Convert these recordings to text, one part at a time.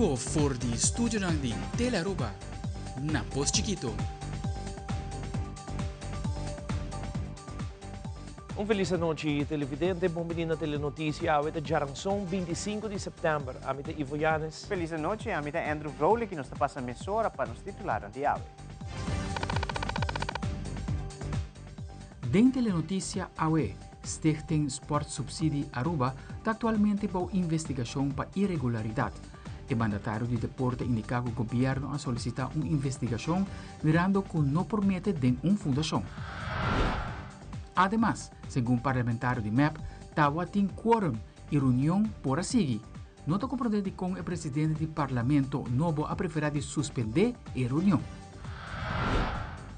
vivo voor die studio di Telearuba, na Post Chiquito. Feliz noite, televidente. Bom-vindo à Telenotícia. A Jaranson, 25 de setembro. A mim Ivo Yanes. Feliz noite. A mim Andrew Rowley, que nos está passando a emissora para nos titular de AWE. Den Telenotícia AWE, Stichting Sport Subsidi Aruba, está atualmente para investigação para irregularidade. O mandatário de deporte indica que o governo a solicitar uma investigação mirando que não promete de uma fundação. Además, segundo o parlamentário de MEP, Tawa tem quórum e reunião por a seguir. Nota compreende com o presidente do parlamento novo a preferir de suspender a reunião.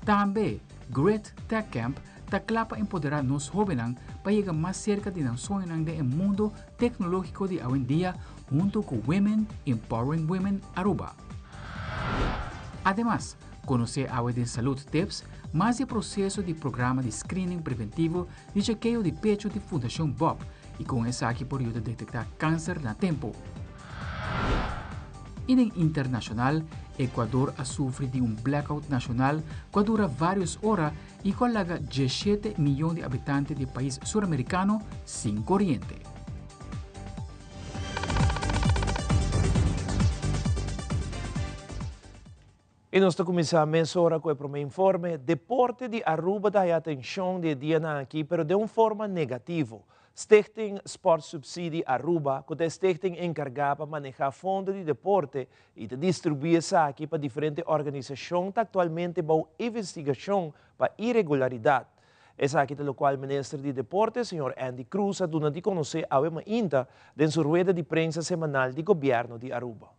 Também, Great Tech Camp está claro para empoderar nos jovens para chegar mais cerca de nações do mundo tecnológico de hoje em dia, junto com Women Empowering Women Aruba. Además, conhecer a de saúde TEPS, mais o processo de programa de screening preventivo de chequeio de pecho de Fundação Bob e com essa aqui por detectar câncer na tempo. E em internacional, Equador sofre de um blackout nacional que dura várias horas e coloca 17 milhões de habitantes do país sul-americano sem corrente. E nós estamos começando a mensurar com o primeiro informe. Deporte de Aruba dá atenção de dia aqui, mas de uma forma negativa. Stichting Sport Subsidi Aruba, que é Stichting encarregada para manejar fundos de deporte e de distribuir isso aqui para diferentes organizações, atualmente para investigação para irregularidade. Essa aqui é o qual o ministro de Deporte, Sr. Andy Cruz, a dona de conhecer a ainda em sua rueda de prensa semanal do governo de Aruba.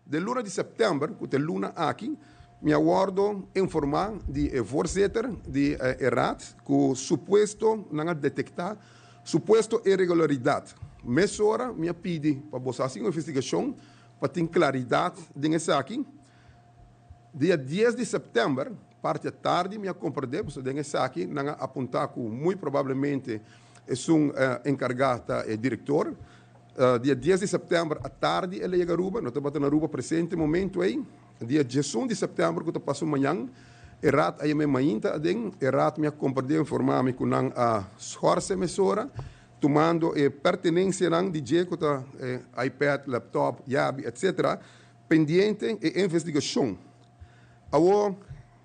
De luna de setembro, que é luna aqui, me aguardo informar de voorzitter de Raad que suposto não detectar suposto irregularidade. Nessa hora, me pedi para você fazer uma investigação para ter claridade nessa aqui. Dia 10 de setembro, parte da tarde, me compreender, porque nessa aqui não apontar que muito provavelmente é um encarregado diretor. Dia 10 de setembro, à tarde, ele chega a Aruba, nós estamos na Aruba presente momento aí. Dia 11 de setembro, que passou amanhã, Erat aí me mainta adem, Erat me compreendeu informar-me que não a esforço emissora, tomando pertenência não DJ que tá iPad, laptop, Yabi, etc. Pendiente e investigação. Agora,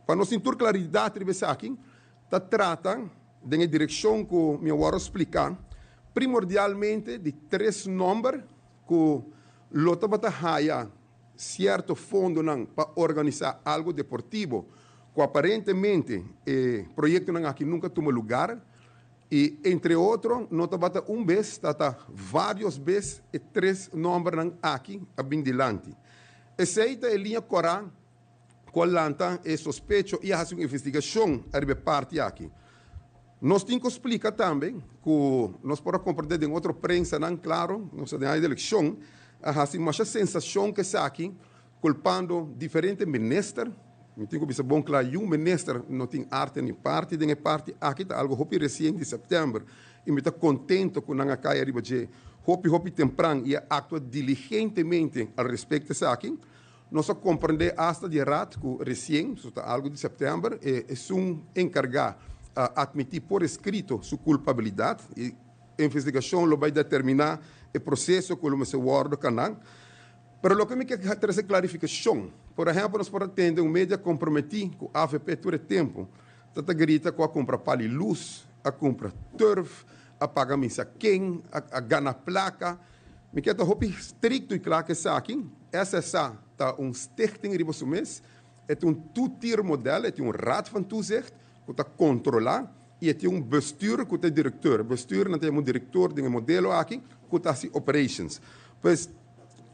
para nós ter claridade sobre aqui, tá trata de direção que me vou explicar. Primordialmente de 3 números que lota bata haya certo fundo para organizar algo deportivo que aparentemente o projeto não aqui nunca tomou lugar e entre outros nota bata vez tata vários vezes e 3 números aqui a bindilante. Essa é a linha Corã qual lanta é suspeito e a uma investigação a parte aqui. Nós temos que explicar também que nós podemos compreender em outra prensa, não claro, nós temos a eleição, mas a sensação que está aqui, culpando diferentes ministros, eu tenho que ser bom claro, um ministro não tem arte nem parte, tem parte aqui está algo hopi recente de setembro, e me está contente com a caia arriba de hopi temprano e atua diligentemente a respeito dessa aqui. Nós compreender hasta de rato que recente, algo de setembro, é um encarregado admitir por escrito sua culpabilidade e a investigação vai determinar o processo que o seu guarda canal. Mas o que me quer trazer clarificação, por exemplo, nós podemos ter um média comprometido com a AVP todo o tempo, tanta grita com a compra pali luz, a compra turf, a pagamento a quem, a ganhar placa, me quer estar estricto e claro que essa aqui, essa está um stichting riba mês, é um tutir modelo, é um raad van toezicht, que está controlar e tem bestuur que é diretor. Bestuur não tem diretor de modelo aqui que está assim operations. Pois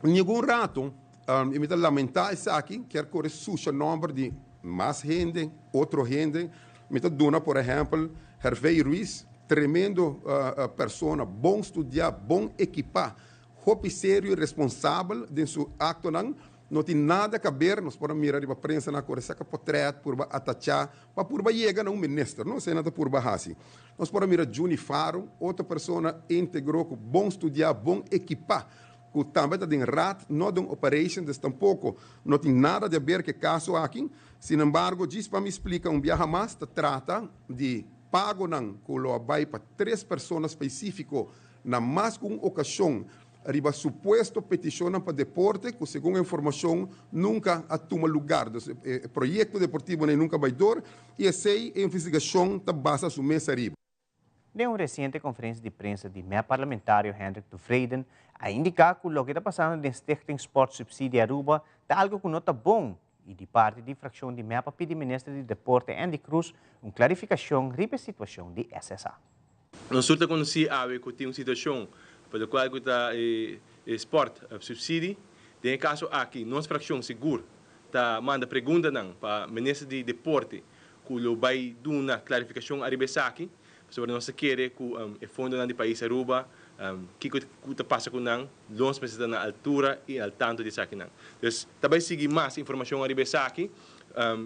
nenhum rato me está lamentar isso aqui quer correr sujo número de mais gente, outro gente. Me está dando por exemplo Hervé Ruiz, tremendo pessoa, bom estudar, bom equipar, hopi sério e responsável de seu acto não tem nada a ver, nós podemos mirar a prensa na cor, saca portrait, por atachar, para por chegar a um ministro, não sei nada por assim. Nós podemos mirar Juni Faro, outra pessoa integrou com bom estudar, bom equipar, que também tem rato, não tem operation, des tampouco não tem nada a ver com o caso aqui. Sin embargo, diz para me explicar, viaja mais, trata de pago não, que lo vai para 3 pessoas específicas, na mais que uma ocasião, arriba supuesto petição para deporte, que segundo a informação nunca toma lugar. O projeto deportivo nunca vai dar, e essa investigação está baseada no mês arriba. De uma recente conferência de prensa de meu parlamentário Hendrik de Vreden, a indicar que o que está passando na Stichting Sport Subsidie Aruba está algo que não está bom. E de parte da fração de MEPA pede ministro de Deporte Andy Cruz uma clarificação sobre a situação de SSA. Nós estamos conhecendo que tem uma situação para a qual está sport subsídio. Tem caso aqui, nossa fração segura, está manda pergunta para o ministro de Deporte que ele vai dar uma clarificação a Ribesaki sobre nossa querer que o fundo do país Aruba que passa com nós, nós precisamos na altura e ao tanto de saque nang. Então, também seguir mais informação a Ribesaki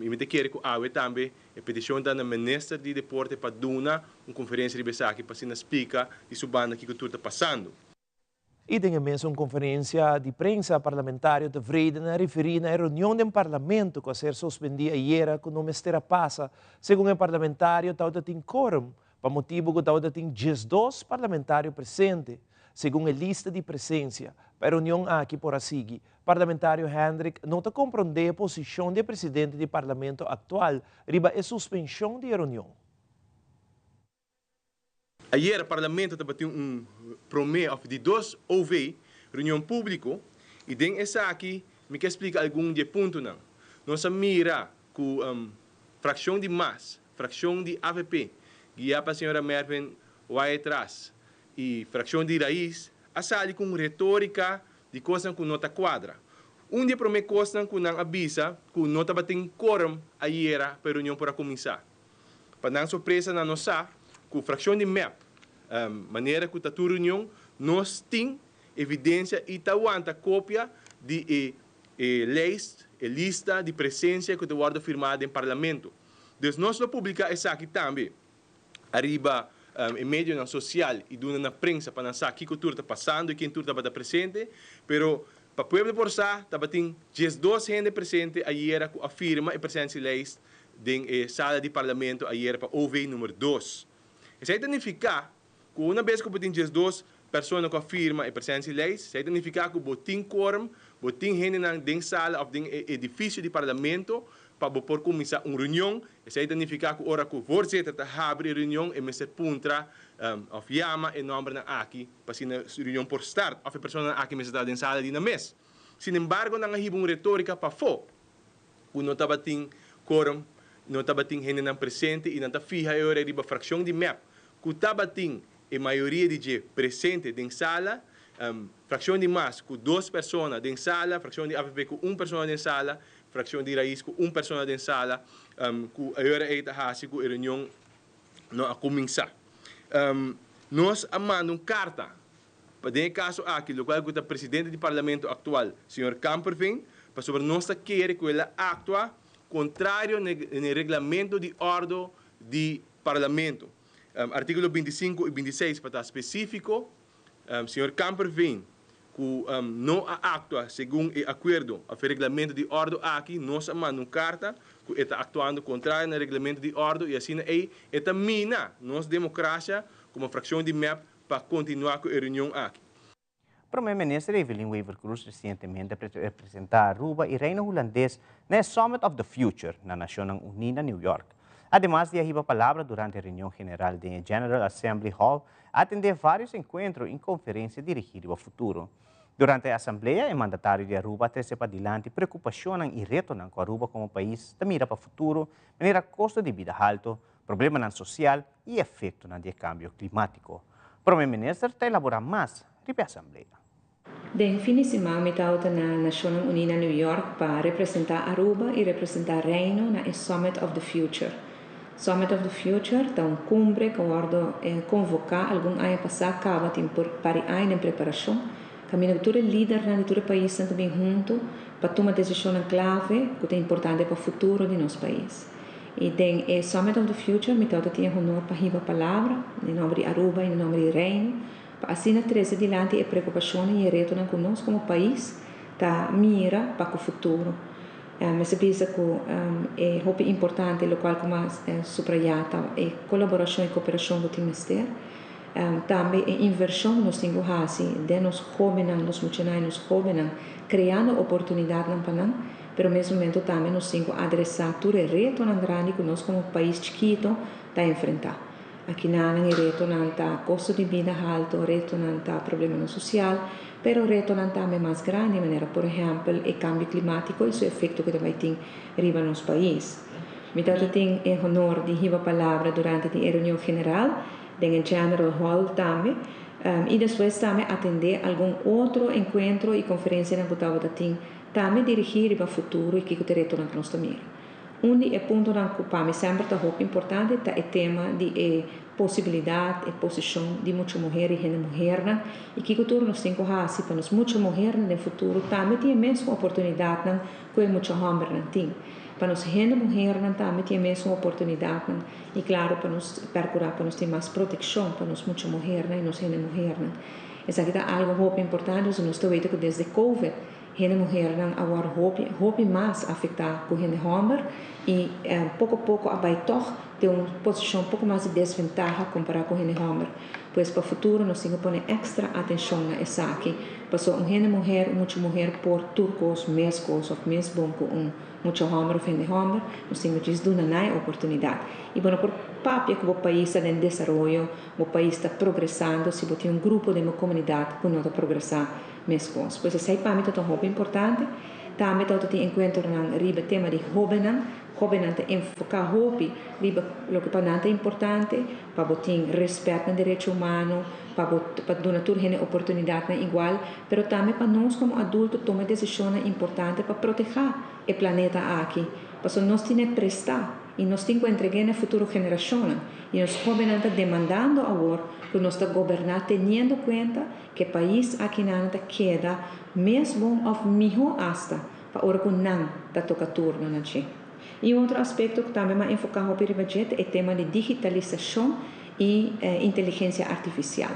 e me querer que a também a petição da ministra de Deporte para dar uma conferência Ribesaki para se explicar e subanda que tudo está passando. E tem mesmo uma conferência de prensa parlamentar de Vreden a referir na reunião do parlamento que a ser suspendida ayer que não mestra passa, segundo o parlamentário, tal tem quórum. Para motivo que estava tem 12 parlamentários presentes, segundo a lista de presença. Para a reunião aqui por assim, parlamentário Hendrik não está compreendendo a posição do presidente do parlamento atual riba a suspensão da reunião. Ayer o parlamento debateu promesso de 2 OV, reunião pública, e dentro dessa aqui, me quer explicar algum de ponto não. Nós mira que fração de MAS, fração de AVP, guiar para a senhora Mervin vai atrás e fração de raiz, a sair com retórica de coisas que não está quadra. Dia para mim coisas que não avisa que não está batendo quórum ayer para a reunião para começar. Para não surpresa na nossa, que a fração de MEP, maneira que está a reunião, nós temos evidência e aguanta cópia de leis, lista de presença que está firmada em parlamento. Então, nós vamos publicar essa aqui também. Arriba em meio social e na prensa para saber que tudo está passando e quem tudo está presente, pero para o povo de Porçá, tem 12 gente presente ayer que afirma a presença de leis na sala de parlamento ayer para OV número 2. Isso significa que uma vez que tem 12 pessoas que afirmam a presença de leis, isso significa que tem quórum, tem gente na sala ou no edifício de parlamento para poder começar uma reunião. Isso significa que hora que o voorzitter abre a reunião e Mr. Puntra of Yama em nome da aqui para a reunião por start. Ou a pessoa aqui me está na sala de na mesa. Sin embargo, não há uma retórica para fora. O não estava tendo quórum, não estava tendo gente não presente e não está fija a hora de a fração de MEP. Que estava tendo a maioria de gente presente na sala, fração de mais com 2 pessoas na sala, fração de AVP com 1 pessoa na sala, fração de raiz com 1 pessoa na sala, que a hora é a reunião não a começar. Nós amamos uma carta, para o caso aqui, o qual o presidente do parlamento atual, Sr. Kamperveen, para sobre nossa querer que ele atua contrário no regulamento de ordem do parlamento. Artículo 25 e 26 para estar específico, Sr. Kamperveen, que não atua segundo o acordo ao regulamento de ordem aqui, nós amamos uma carta que está atuando contrário no regulamento de ordem e assim está mina nossa democracia como fração de MEP para continuar com a reunião aqui. O primeiro-ministro Evelyn Wever Cruz recentemente apresentou Aruba e Reino Holandês na Summit of the Future na Nações Unidas, New York. Además de a palavra durante a reunião general da General Assembly Hall, atender vários encontros em conferência dirigida ao futuro. Durante a Assembleia, o mandatário de Aruba trouxe para adiante preocupação e reto com Aruba como país da mira para o futuro, maneira custo de vida alto, problema social e efeito no cambio climático. O primeiro-ministro está elaborando mais sobre a Assembleia. De fim de semana, eu estava na Nações Unidas, New York, para representar Aruba e representar Reino na Summit of the Future. Summit of the Future é uma cumbre que vai convocar algum ano passado, para ano em preparação, caminho todo líder na todo país também junto para tomar decisão clave que é importante para o futuro de nosso país. E tem Summit of the Future, eu tinha honor para dar a palavra em nome de Aruba e em nome de Reino, Assim, na 13 adiante, a preocupação e a reto conosco como país tá mira para o futuro. Mas eu penso que é muito importante, o qual como subrayata, é colaboração e cooperação com o ministério. Também a inversão nos temos de nos jovens, nos muchachos, nos jovens, criando oportunidades para nós, pero ao mesmo momento também nos temos adressar todo o reto grande que nós como país chiquito está enfrentar. Aqui não é reto não tá custo de vida alto, reto não tá problema social, pero reto não também mais grande, maneira por exemplo o cambio climático e seu efeito que também tem riba no nosso país. Então eu tenho o honor de dar a palavra durante a reunião general, em General Hall também, e depois também atender algum outro encontro e conferência na Butava da Tim, também dirigir para o futuro e que o reto não nos também. Onde é ponto que para mim sempre está muito importante é o tema de possibilidade e posição de muitas mulheres e mulheres e que o futuro nos tem que fazer para nós muitas mulheres no futuro também tem a mesma oportunidade que muitos homens não têm. Para nós mulheres também tem a mesma oportunidade e claro para nós procurar para nós ter mais proteção para nós muitas mulheres e nós mulheres. Isso aqui é algo muito importante, nós estamos vendo que desde Covid Hene mulher agora hobby mais afetar com hene homem e pouco a pouco abai toch tem uma posição um pouco mais de desvantagem comparado com hene homem. Pois para o futuro nós temos que pôr extra atenção nessa aqui. Passou hene mulher, muita mulher por turcos, mescos ou mesmo com muita homem ou hene homem, nós temos que dar uma oportunidade. E bueno, por papel que o país está em desenvolvimento, o país está progressando, se você tem um grupo de uma comunidade que não está progressando, mesmo. Pois esse para mim é muito importante. Também tem encontro na riba tema de jovens enfocar hobby riba o que para nós é importante para botar respeito no direito humano, para dar toda a oportunidade igual, mas também para nós como adultos tomar decisões importantes para proteger o planeta aqui, porque nós temos que prestar e nós temos que entregar na futura geração e os jovens estão demandando agora que nós estamos governando tendo conta que o país aqui não queda mesmo ou melhor hasta para hora que não está tocando turno na gente. E outro aspecto que também me enfocar no budget é o tema de digitalização e inteligência artificial.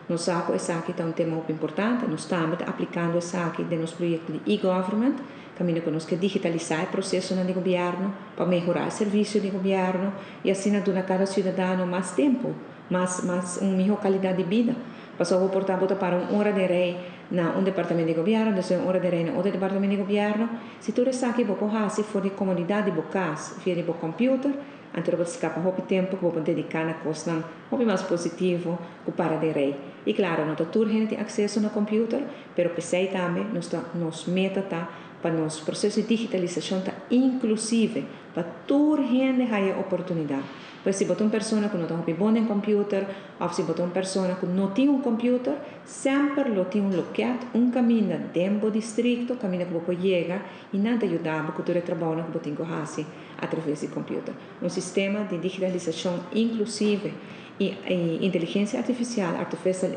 Nós sabemos que esse aqui é um tema muito importante, nós estamos aplicando esse aqui nos projetos de e-government, caminho que nós queremos digitalizar o processo do governo para melhorar o serviço do governo e assim dar a cada cidadão mais tempo, mais uma melhor qualidade de vida. Passou a portar para uma hora de rei na departamento de governo, depois uma hora de rei na outro departamento de governo. Se tudo isso aqui você faz for de comunidade de casa, via de computer, então você escapa muito tempo que você dedicar na coisa muito mais positivo que para de rei. E claro, não toda gente tem acesso no computer, mas pensei também, nos meta tá para nosso processo de digitalização tá inclusive para toda gente ter a oportunidade. Pois se botar uma pessoa que não tem bom em computer, ou se botar uma pessoa que não tem um computer, sempre lo tem um local, um caminho dentro do distrito, caminho que você chega e nada ajudava com todo o trabalho que você tem que fazer através do computer. Um sistema de digitalização inclusive e inteligência artificial, artificial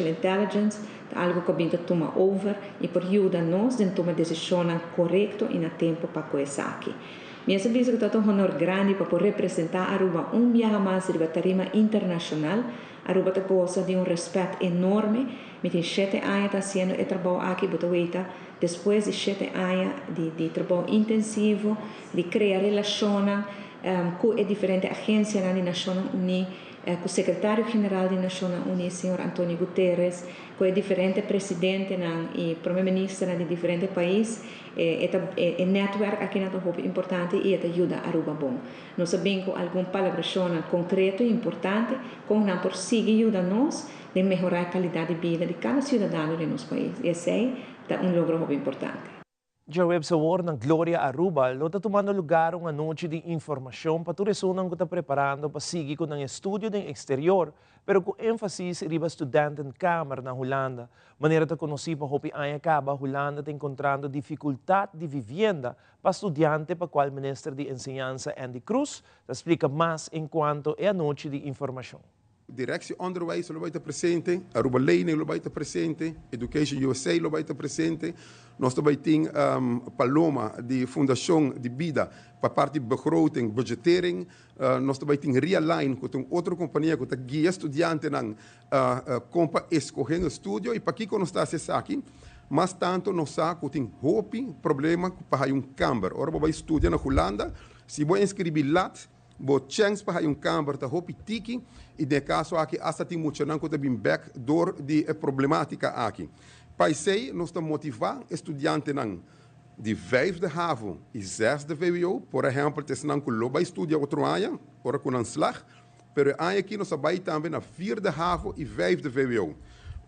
intelligence, algo que a gente toma over e por ajuda nós a tomar decisões corretas e a tempo para começar aqui. Minha serviço que está um honor grande para poder representar Aruba viaje mais de tarima internacional. Aruba está goza de respeito enorme. Me tem 7 anos fazendo o trabalho aqui, botaweita. Depois de 7 anos de trabalho intensivo, de criar relações com diferentes agências das Nações Unidas, com o secretário-geral das Nações Unidas, Sr. António Guterres, com diferentes presidentes e primeiro-ministros de diferentes países. O network aqui é muito importante e ajuda a Aruba bom. Nós sabemos que alguma palavra concreta e importante, como não por seguir ajuda nós de melhorar a qualidade de vida de cada cidadão de nosso país. E esse é um logro muito importante. Já web sa war ng Gloria Aruba, lo está tomando lugar uma noite de informação para turismo que está preparando para seguir com um estúdio no exterior, pero com ênfase riba estudante em Câmara na Holanda. Maneira de conhecer para hopi ay acaba, Holanda está encontrando dificuldade de vivienda para estudante para qual Ministro de Enseñanza Andy Cruz explica mais enquanto é a noite de informação. Directie Onderwijs lo vai estar presente, Aruba Learning lo vai estar presente, Education USA lo vai estar presente. Nós também tem Paloma, de Fundação de Vida, para parte de begroting, budgetering. Nós também tem Realign, que é outra companhia que guia estudantes para escolher o estúdio. E para aqui, quando está aqui, mas tanto nós sabemos que tem hope problema para um câmara. Ora, vai estudar na Holanda, se vai inscrever lá, bo chance para um câmara tá hopi tiki e de caso aqui hasta tem muito não que bem back door de problemática aqui. Pai sei nós estamos motivar estudantes não de 5de HAVO e 6de VWO, por exemplo, te não que loba estudia outro ano, ora com um slag, pero aqui nós vai também na 4de HAVO e 5de VWO.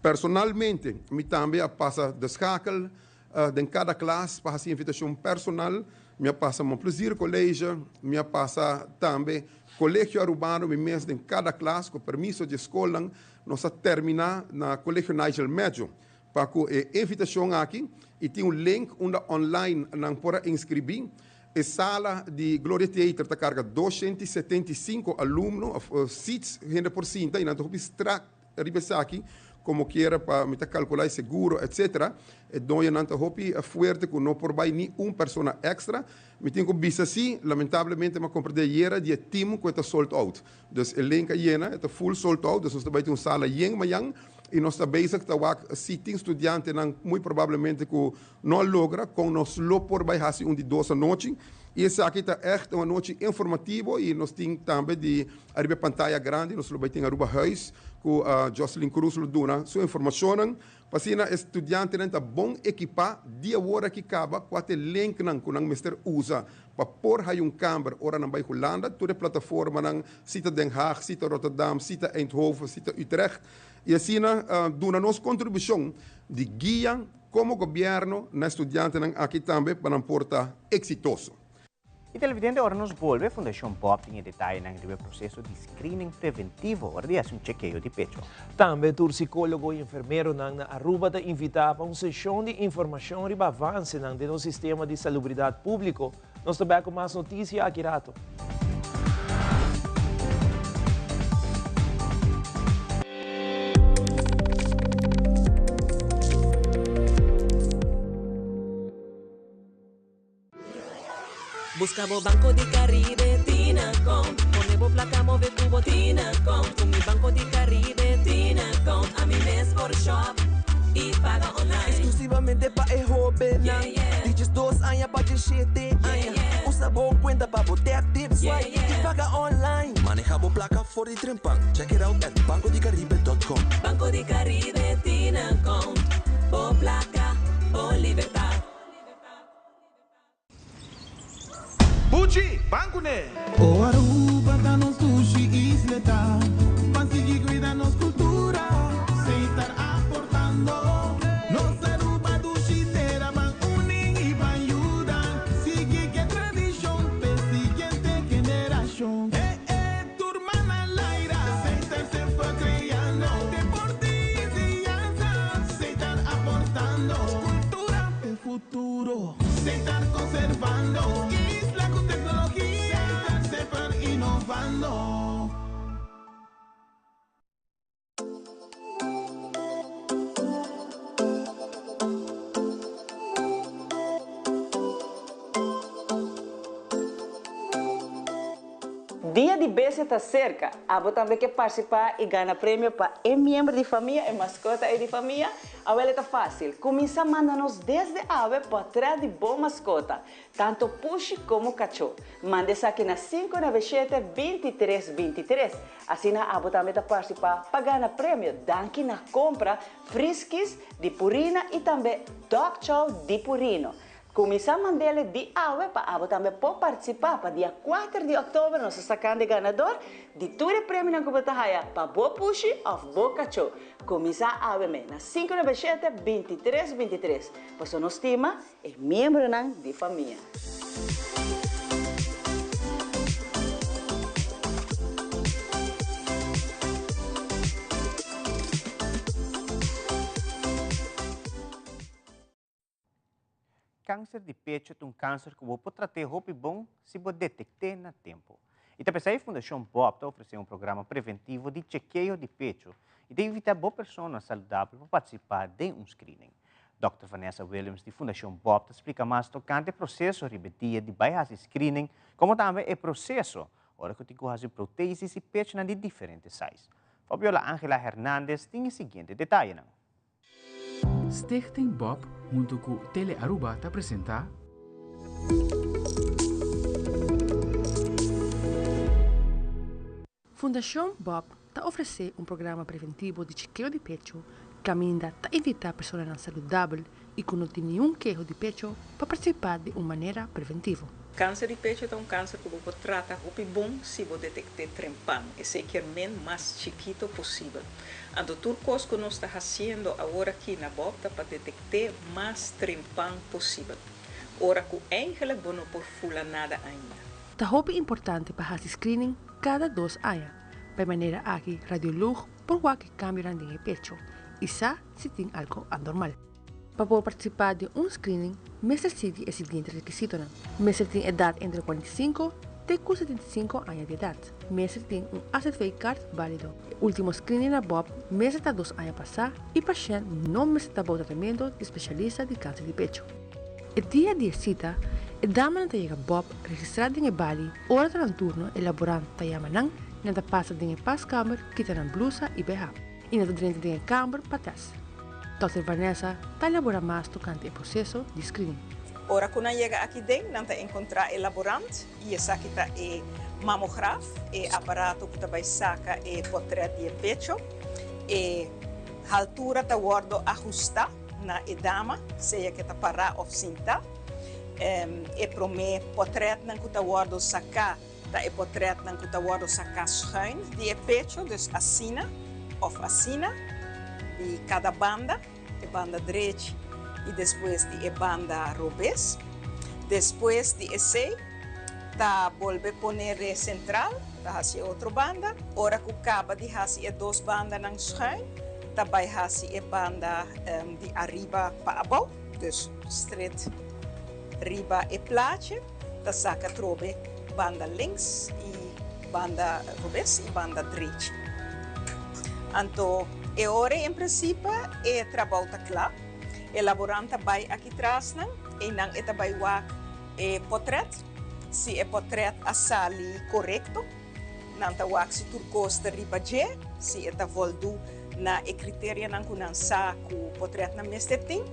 Personalmente, me também passa de schakel em cada classe para essa invitação personal. Me passa meu prazer colégio, me passa também colégio urbano, me mesmo em cada classe com permisso de escola, nós terminar na colégio Nigel Médio para que a invitação aqui e tem um link online não para inscrever. A sala de Gloria Theater está carga 275 alunos, seats 100%, e não estou aqui como quiera para me calcular seguro, etc. Então, eu não estou forte que não por nem uma pessoa extra. Me tenho que ver assim, lamentavelmente, mas compreender de time que está sold out. Então, o elenco está full sold out, então nós também temos uma sala yang e nós estamos bezig com sitting estudantes, muito provavelmente que não logra, com nós lo por baixar de 2 da noite. E essa aqui está echt uma noite informativa e nós temos também de arriba pantalla grande, nós também temos arriba huis, com Jocelyn Cruz lo dona sua informação. Para estudante está bom equipar de hora que acaba com o link que o mister usa para pôr um câmara ora na Holanda, toda a plataforma cita Den Haag, cita Rotterdam, cita Eindhoven, cita Utrecht. E assim, dona nossa contribuição de guia como governo na estudante aqui também para um porta exitoso. E televidente, agora nos volve a Fundação Bob tem detalhe no processo de screening preventivo, agora é um chequeio de pecho. Também o psicólogo e enfermeiro na Aruba te invita para uma sessão de informação sobre avanço no sistema de salubridade público. Nós também com mais notícias aqui rato. Buscamos Banco de Caribe, Tinacom. Ponemos placa, move cubo, Tinacom. Con mi Banco de Caribe, Tinacom. A mi mes por shop y paga online. Exclusivamente para el joven. Dices 2 años para el 7 años. Usa boa cuenta para botar tips y paga online. Manejamos placa for the trempan. Check it out at bancodecaribe.com. Banco de Caribe, Tinacom. Por placa, por libertad. Pucci, banco né? O Aruba da nos sushi isleta, pansigi cuida nos cultura, sem estar aportando. Nos Aruba do chitera van uning e van ayudan, sigue que tradição pe siguiente generación. Turma na laira, sem estar se fue creando, deporte y enseñanza, sem estar aportando, cultura de futuro, sem estar conservando. Dia de beijo está cerca. Abo também quer participar e ganhar prêmio para membro de família e mascota de família. Agora está fácil. Começa a mandar-nos desde ave para trás de boa mascota, tanto push como cachorro. Mande-se aqui na 597-2323. Assim, a abo também está participar para ganhar prêmio. Danke na compra Friskies de Purina e também Dog Chow de Purino. Começar a mandar de ave para abo também pode participar para dia 4 de outubro nós sacando de ganador de todo o prêmio na competição para boa push ou boa cachorro. Começar a ave na 597-2323. Você nos estima é membro de família. Câncer de pecho é um câncer que você pode tratar bom se você detectar no tempo. E também a Fundação Bob oferece programa preventivo de chequeio de pecho e de evitar boa pessoa saudável para participar de screening. Dr. Vanessa Williams, de Fundação Bob, explica mais tocante o processo de baixar screening, como também o processo ora que tem que fazer próteses e pecho de diferentes sizes. Fabiola Angela Hernandez tem o seguinte detalhe. Stichting Bob, junto com Tele Aruba, te apresenta Fundação Bob está oferecendo programa preventivo de chequeio de pecho que ainda está evitar pessoas não saudáveis e que não tem nenhum queijo de pecho para participar de uma maneira preventiva. Câncer de pecho é câncer que você trata bom se você detectar trempão e sequermente mais chiquito possível. A doutor Cosco nós está fazendo agora aqui na Bopta para detectar mais trempão possível. Ora que é bom não por fula nada ainda. Está importante para fazer screening cada 2 anos, para maneira aqui radiólogo por qualquer câmera de pecho e sabe se tem algo anormal. Para poder participar de screening, mestre sigue o seguinte requisito. Mestre tem idade entre 45 e 75 anos de idade. Mestre tem ACV card válido. O último screening na Bob, mestre está 2 anos passar e o paciente não mestre está bom tratamento de especialista de câncer de pecho. O dia de cita, a dama não chega Bob registrada em Bali, hora de turno, o laborante está chamando, não passa de pass câmera, quita na blusa e BH. E não dentro de câmera para trás. Dr. Vanessa está elaborando mais tocante o processo de screening. Ora, quando chega aqui dentro, não encontrar o laborante e essa aqui está o mamógrafo, o aparato que vai sacar o portrait de pecho, a altura está guardo ajustar na dama, seja que está parar ou sentar, e para mim portrait não que está guardo sacar, tá o portrait não que está guardo sacar schuin de pecho, dus assina ou assina de cada banda, a banda direita e depois de a banda revés. Depois de esse, tá volve poner central, tá hacia outra banda. Ora que acaba de hacer 2 bandas na schuin, tá vai hacer a banda de arriba para abaixo, dus straight riba e place, tá saca trobe banda links e banda revés e banda direita. Então, e ora, em princípio, é trabalho claro. O laborante vai aqui atrás, e não é vai o portrait. Se o portrait a sali correto, não está o se turcos de riba G, se é voldo na critério não que não sa o portrait na mestre tem.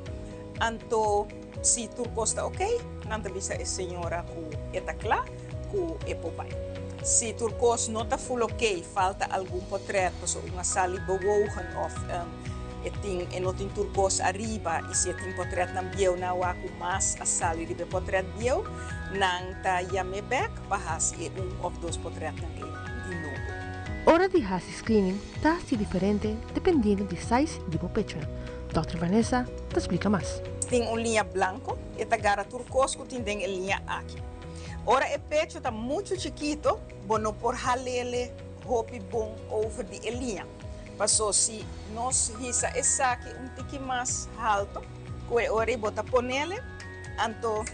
Então, se turcos está ok, não está bisa a senhora que é claro, que é popai. Se turcos não está full ok, falta algum portrait, uma sali bewogen of não tem turcos arriba, e se tem portrait na bio na waku mas a sali de portrait bio, não está yame back para fazer ou 2 portrait na de novo. Hora de fazer screening está assim diferente dependendo do size de pecho. Dr. Vanessa te explica mais. Tem linha branco e tagara turcos que tem linha aqui. Ora, o pecho está muito chiquito, não por halele, hopi bom over de linha. Passou se nós hisa essa aqui tique mais alto, que ora bota ponele, então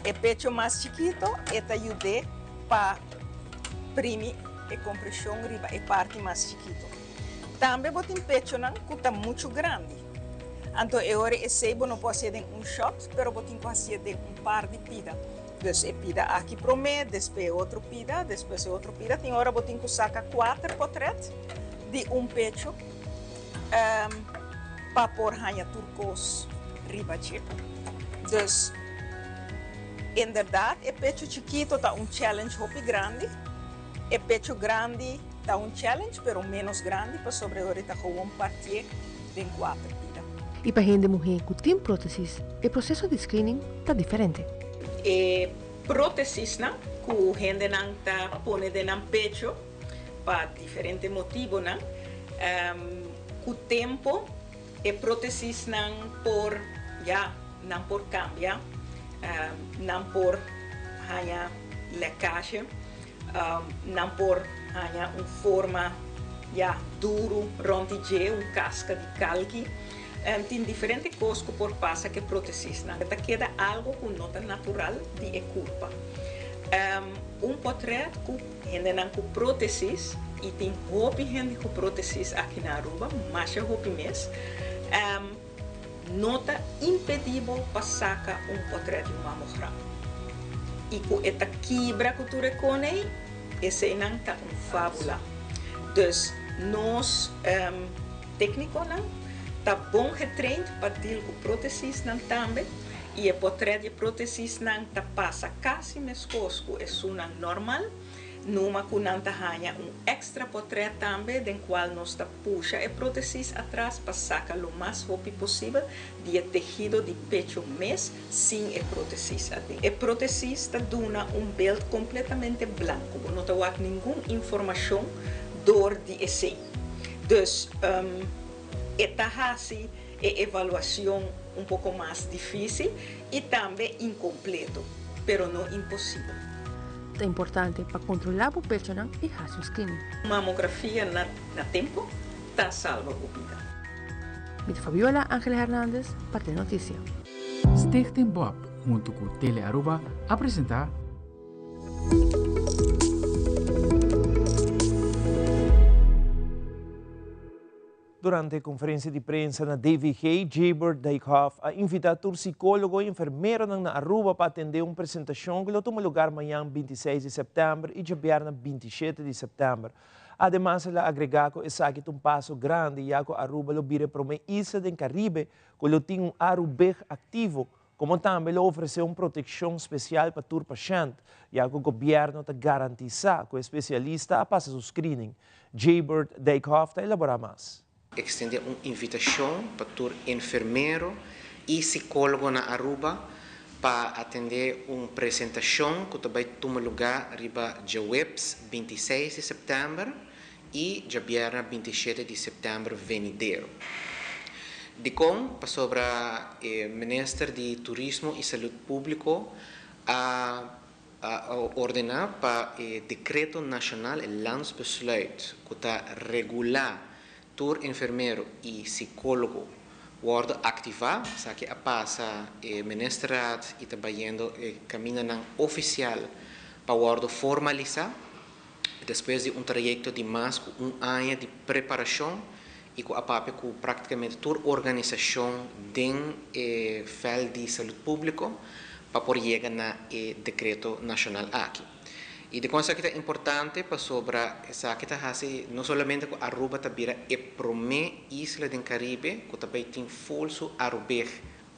o pecho mais chiquito e te ajuda para imprimir a compressão riba a parte mais chiquito. Também bota pecho não que está muito grande. Então, agora esse não pode ser shot, mas eu tenho que fazer par de pida. Então, a pida aqui para mim, depois outro pida, depois outro pida. Tem hora eu tenho que sacar 4 portrait de pecho para pôr ranha turcos riba chip. Então, em verdade, o pecho chiquito está challenge hopi grande. O pecho grande está challenge, mas menos grande, para sobre ahorita com partir de 4. E para gente mulher que tem próteses, o processo de screening está diferente. Próteses que gente não está pondo no pecho para diferentes motivos, com o tempo, a próteses não por cambiar, não por ganhar lecagem, não por ganhar uma forma duro, ronde casca de calque. Tem diferentes coisas que por passa que próteses. Queda algo que não é natural de curva. portrait com gente com próteses e tem roupa gente com próteses aqui na Aruba, mas roupa mesmo. Nota impedível para sacar portrait de mamograma. E com esta quebra que tu reconhece, esse não está fábula. Dus nós técnicos não tá bom retrained para deal com próteses não também. E o portrait de próteses não tá passa quase mescosco é suna normal. Numa que não tá ganha extra portrait também, den qual nós tá puxa a próteses atrás para sacar o mais rápido possível de tecido de pecho mês sem a próteses. A próteses tá dona belt completamente branco, não tá wat nenhuma informação door de esse. Dus esta assim é avaliação pouco mais difícil e também incompleto, pero não impossível. É importante para controlar o pecho e fazer o screening. Mamografia na tempo está salva a vida. Mit Fabiola Ángeles Hernández, Parte Notícia. Stichting Bob, junto com Tele Aruba, apresenta Durante a conferência de prensa na DVG, Jaybird Dijkhoff a invitado o psicólogo e enfermeiro na Aruba para atender uma apresentação que toma lugar amanhã, 26 de setembro, e na 27 de setembro. Además, ela agregou que um passo grande e a Aruba lo vire para uma isla do Caribe, que tem Arubeg ativo, como também ofereceu uma proteção especial para o paciente, e o governo está garantiza que o especialista passa o screening. Jaybird Dijkhoff está elaborar mais. Extender uma invitação para o enfermeiro e psicólogo na Aruba para atender uma apresentação que vai tomar lugar riba dia webs 26 de setembro e dia viernes 27 de setembro venidero. De com sobre o Ministério de Turismo e Saúde Público a ordenar para o decreto nacional o landsbesluit que está regular tur enfermeiro e psicólogo worden ativar, sa que a passa o Ministério e trabalhando caminho oficial para worden formalizar depois de trajeto de mais de ano de preparação e com a papel com praticamente toda a organização dentro do fel de saúde pública para poder chegar na decreto nacional aqui. E de coisa que é importante para sobre essa que está assim, não somente com Aruba tabira é primeira isla do Caribe que também tem falso Arubeg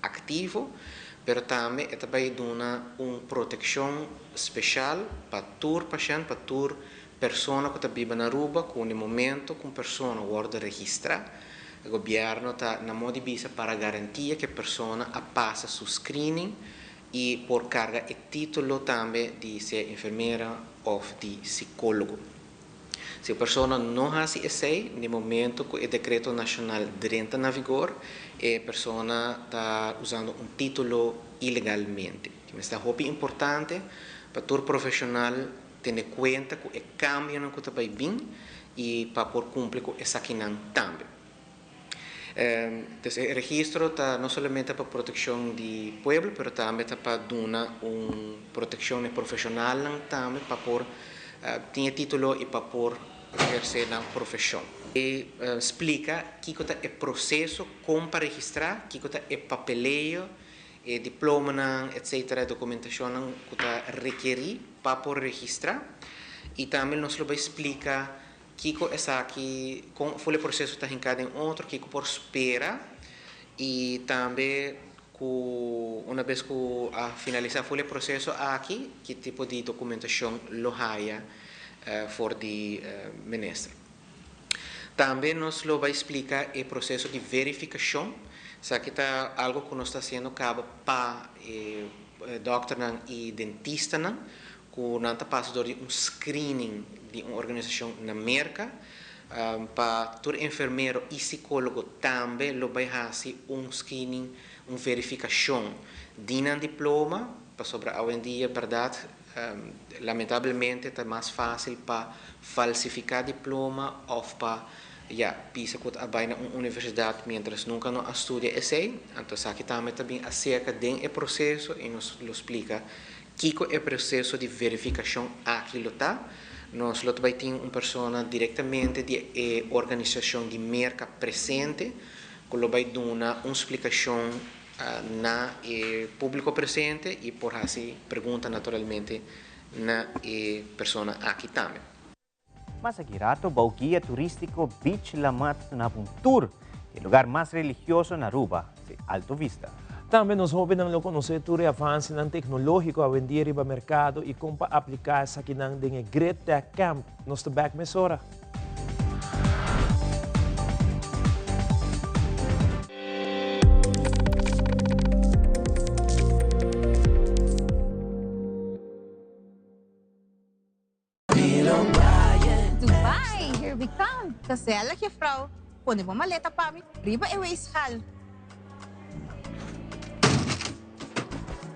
ativo, mas também é também dona uma proteção especial para todo paciente, para toda pessoa que vive na Aruba, que no momento que uma pessoa guarda registrar, o governo está na modo de visa para garantir que a pessoa passa seu screening e por carga o título também de ser enfermeira ou de psicólogo. Se a pessoa não faz isso, no momento que o decreto nacional entra na vigor, a pessoa está usando um título ilegalmente. Mas é muito importante para todo profissional ter em conta que o cambio não está bem e para por cumprir com essa questão também. Entonces, el registro está no solamente para protección del pueblo, pero también para dar una protección profesional también para por tener título y para por ejercer la profesión. Explica qué es el proceso como para registrar, qué es el papeleo, diploma, etcétera, documentación que requiere para por registrar. Y también nos lo explica Kiko é aqui com o processo está rincado em outro Kiko por espera e também uma vez que a finalizar o processo aqui que tipo de documentação lo haya for de ministro. Também nos lo vai explicar o processo de verificação, se aqui está algo que nós está sendo cabo para doctor e dentista que não está passando de screening de uma organização na América, para todo enfermeiro e psicólogo também lo vai fazer screening, uma verificação de um diploma, para sobre hoje em dia, verdade, lamentavelmente está mais fácil para falsificar diploma ou para pisa que vai na universidade, mientras nunca não estuda esse, então aqui também acerca do processo e nos explica Kiko é processo de verificação aquilo tá. Nós vai ter uma pessoa diretamente de organização de mercado presente, que vai dar uma explicação na público presente e por assim pergunta naturalmente na pessoa aqui também. Mas aqui rato, o guia turístico Beach Lamat na um tour, o lugar mais religioso na Aruba, de Alto Vista. Também nos jovens não conhecer o avanço tecnológico a vender no mercado e como aplicar isso aqui no Great Tech Camp. Nós estamos back mesora. Dubai, here we come. Kasela que frau. Pone mo maleta pa mi. Riba e waistхал.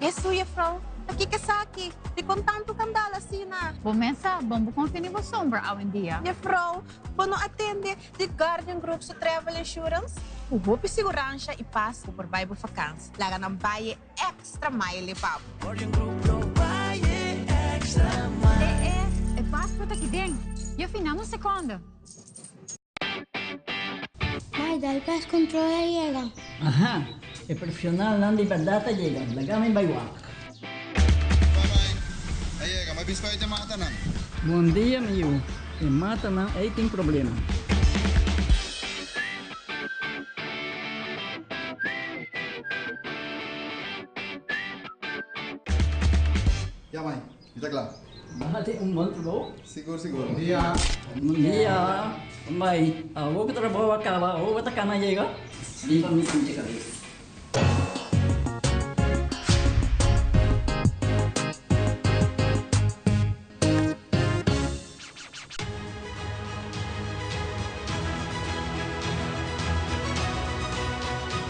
Isso, frau. Aqui que saki. Di contanto candala sina. Começa, vamos conferir o sombra ao dia. E frau, quando atende de Guardian Group sa Travel Insurance, uhupi segurança e passo por Bible Vacans. Laga ng baye extra mile pa. Guardian Group no baye extra mile. É passport aqui dentro. E afinal, no segundo. Mai, dal gas control llega. Ajá, el profesional nan di verdad llega. Lagami baywak. Llega, mas bispo te mata nan. Bom dia, meu. E mata nan, aí tem problema. Ya, mãe, está claro. Bahati bom trabalho. Seguro, seguro. Bom dia. Bom dia. Mai, vou que trabalho acaba, vou que tá na chega. Di pa minsan chega rin.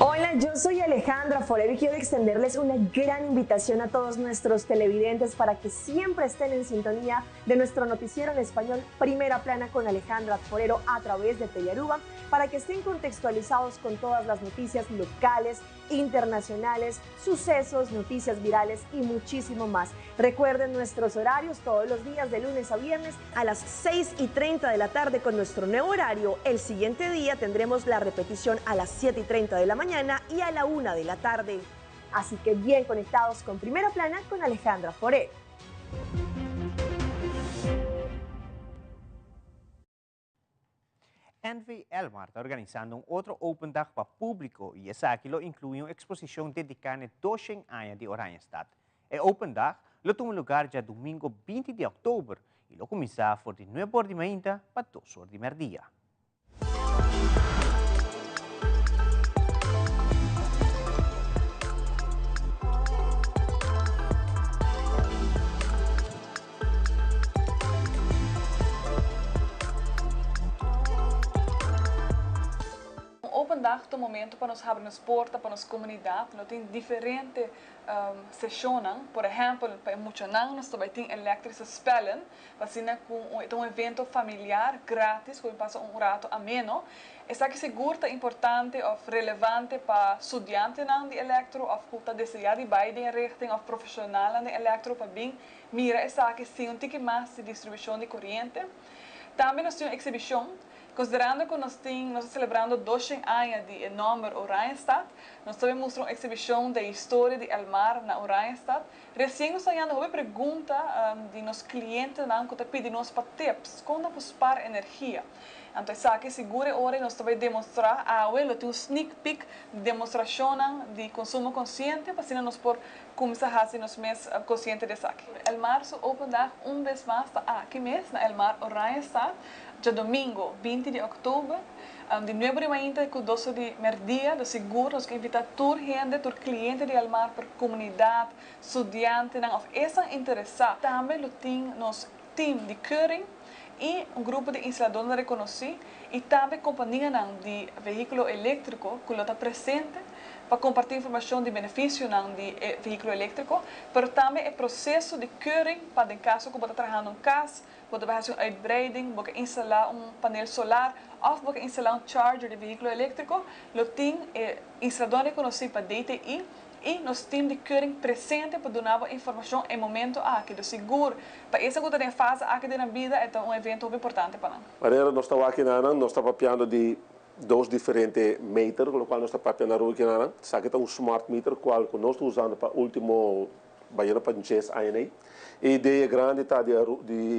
Hola, yo soy Alejandra Forero y quiero extenderles una gran invitación a todos nuestros televidentes para que siempre estén en sintonía de nuestro noticiero en español Primera Plana con Alejandra Forero a través de Telearuba, para que estén contextualizados con todas las noticias locales, internacionales, sucesos, noticias virales y muchísimo más. Recuerden nuestros horarios todos los días de lunes a viernes a las 6:30 de la tarde con nuestro nuevo horario. El siguiente día tendremos la repetición a las 7:30 de la mañana y a la 1 de la tarde. Así que bien conectados con Primera Plana con Alejandra Forero. Envy Elmar está organizando otro Open Dag para público y esa aquí lo incluye una exposición dedicada a 200 años de Oranjestad. El Open Dag lo tuvo lugar ya domingo 20 de octubre y lo comienza por de 9 horas de mañana para 2 horas de mediodía. Open Dag é um momento para nós abrir as portas para nossa comunidade. Nós temos diferentes sessões. Por exemplo, para emocionar, nós também temos elétricos spellen. Assim, com um evento familiar, grátis, que passa rato ameno. Essa aqui seguro é importante ou relevante para estudantes de eletro, ou que desejam ir em richting, ou profissionais de eletro, para bem mira essa aqui sim um tique mais de distribuição de corrente. Também nós temos uma exibição. Considerando que nós estamos celebrando 200 anos de nome Oranjestad, nós também mostramos uma exibição da história de Elmar na Oranjestad. Recém nós temos uma pergunta de nossos clientes que pedem nos para tips, como poupar energia. Então, essa aqui segura hora nós também demonstrar tem um sneak peek de demonstração de consumo consciente, para assim nós por começar a fazer nos mês consciente dessa aqui. Elmar se Open Dag vez mais está aqui mês na Elmar Oranjestad. Já domingo, 20 de outubro, de 9 da manhã com 12 de meio-dia, de seguro, nós invitamos toda gente, todo cliente de Elmar, para comunidade, estudantes, ou essa interessada. Também temos nosso time de curing e grupo de instaladores reconhecidos e também companhia de veículo elétrico que está presente para compartilhar informação de benefício de veículo elétrico, mas também o processo de curing para em caso que você está trabalhando em casa, você vai fazer uma uitbreiding, você instalar painel solar ou você instalar charger de veículo elétrico, tem instalador reconhecido para DTI e nosso time de keuring presente para dar informação em momento aqui. Do seguro, para essa coisa de fase aqui na vida é evento muito importante para nós. Maneira, nós estamos aqui nós estamos papiando de dois diferentes metros, com o qual nós estamos papiando aqui nós. Aqui está smart meter, qual nós estamos usando para o último banheiro para 10 anos. A ideia grande está de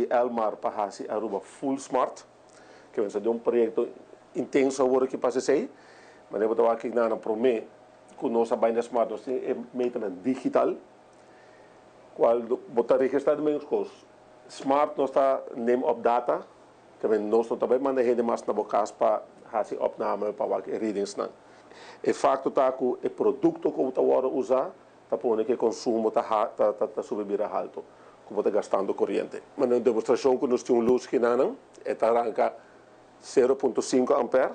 Elmar para a Aruba Full Smart, que é um projeto intenso agora que passa aí. Mas eu estou aqui na promessa que nós trabalhamos smart, nós temos meter digital, qual botar registrado menos coisas. Smart nós está name of data, que nós também manda gente mais na boca para fazer opname para o readings não. O facto está que o produto que você vai usar está pondo que o consumo está subindo alto, que você está gastando corrente. Mas na demonstração que nós temos luz que não está arranca 0.5 ampere,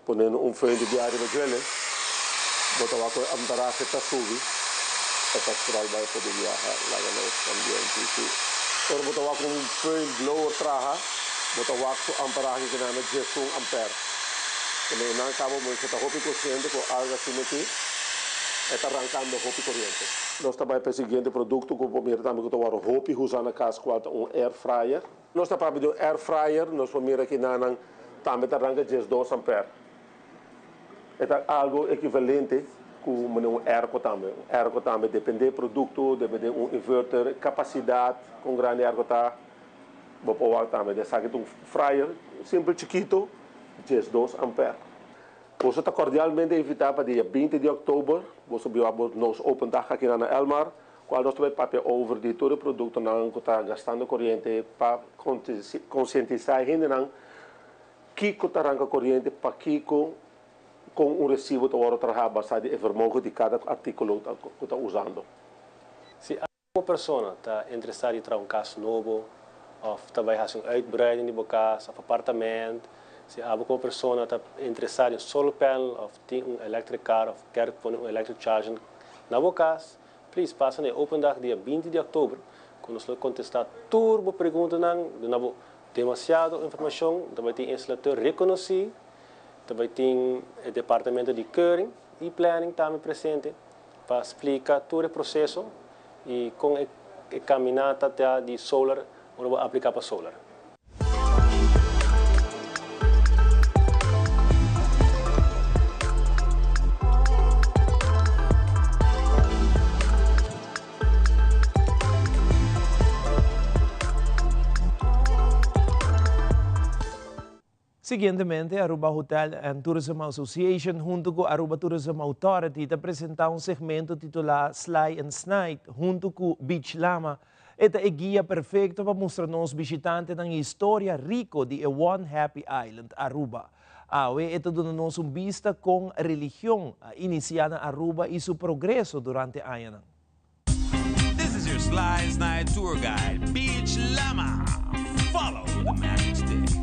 ponendo fio de diário de gel, você vai andar a está subir, está esperar vai poder viajar lá no ambiente. Quando você vai com fio blower traha, você vai com amperagem que não é 10 ampere. Quando não acaba você está roupa consciente com algo assim aqui, está arrancando roupa corrente. Nós trabalhamos para o seguinte produto, que o primeiro também que eu roupa usando na casa com air fryer. Nós trabalhamos de air fryer, nós primeiro aqui também arranca 12 ampere. É algo equivalente com um airco também. Airco também depende do produto, depende de inverter, capacidade, com grande airco tá. Vou pôr também, dessa aqui um fryer, simples, chiquito, 12 ampere. Você está cordialmente invitado para o dia 20 de outubro, você vai nos open dag aqui na Elmar, qual nós vamos papel over de todo o produto que está gastando corrente para conscientizar a gente que está arranca corrente para que com recibo de hora trabalhar basado em vermogen de cada artículo que está usando. Se uma pessoa está interessada em trazer caso novo, ou também fazer uma uitbreiding de casa, ou apartamento, se uma pessoa está interessada em solar panel, ou tem electric car, ou quer pôr electric charging na sua casa, please passa no open dag dia 20 de outubro, quando nós contestar turbo perguntas de novo demasiada informação, também tem instalador reconhecido, também tem o departamento de keuring e planning também presente para explicar todo o processo e com a caminhada até de solar, onde aplicar para solar. Siguientemente, Aruba Hotel and Tourism Association junto com Aruba Tourism Authority te apresenta um segmento titulado Sly and Snide junto com Beach Lama. Esta é a guia perfeita para mostrar aos visitantes a história rica de One Happy Island, Aruba. Esta dá-nos uma vista com a religião iniciada na Aruba e seu progresso durante anos. This is your Sly and Snide tour guide, Beach Lama. Follow the magic stick.